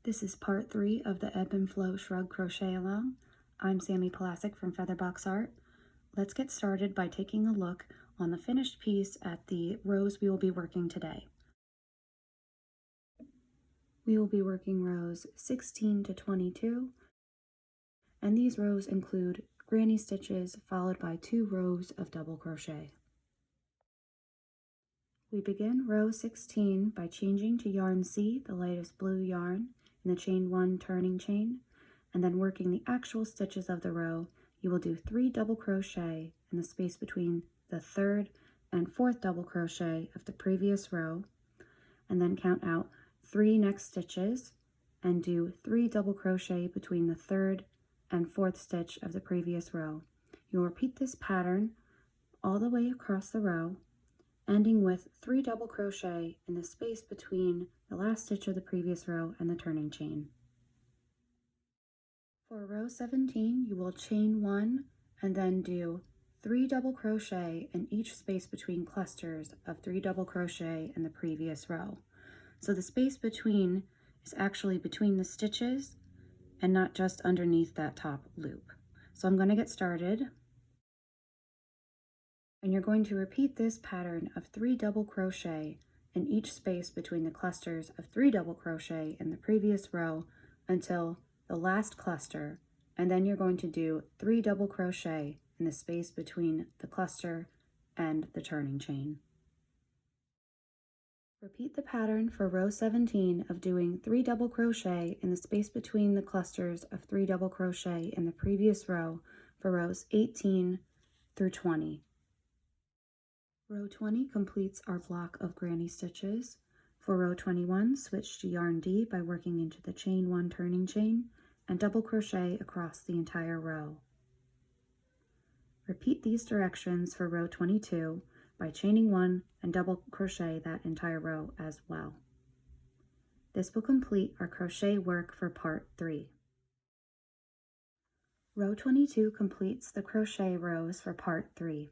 This is part 3 of the Ebb and Flow Shrug Crochet Along. I'm Sammi Polascik from Featherbox Art. Let's get started by taking a look on the finished piece at the rows we will be working today. We will be working rows 16 to 22, and these rows include granny stitches followed by 2 rows of double crochet. We begin row 16 by changing to yarn C, the lightest blue yarn, in the chain 1 turning chain, and then working the actual stitches of the row. You will do 3 double crochet in the space between the 3rd and 4th double crochet of the previous row, and then count out 3 next stitches and do 3 double crochet between the 3rd and 4th stitch of the previous row. You'll repeat this pattern all the way across the row, ending with 3 double crochet in the space between the last stitch of the previous row and the turning chain. For row 17, you will chain 1 and then do 3 double crochet in each space between clusters of 3 double crochet in the previous row. So the space between is actually between the stitches and not just underneath that top loop. So I'm going to get started. And you're going to repeat this pattern of 3 double crochet in each space between the clusters of 3 double crochet in the previous row until the last cluster, and then you're going to do 3 double crochet in the space between the cluster and the turning chain. Repeat the pattern for row 17 of doing 3 double crochet in the space between the clusters of 3 double crochet in the previous row for rows 18 through 20. Row 20 completes our block of granny stitches. For row 21, switch to yarn D by working into the chain 1 turning chain and double crochet across the entire row. Repeat these directions for row 22 by chaining 1 and double crochet that entire row as well. This will complete our crochet work for part 3. Row 22 completes the crochet rows for part 3.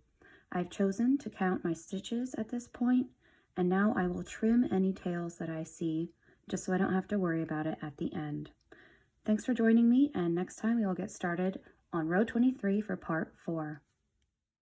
I've chosen to count my stitches at this point, and now I will trim any tails that I see just so I don't have to worry about it at the end. Thanks for joining me, and next time we will get started on row 23 for part 4.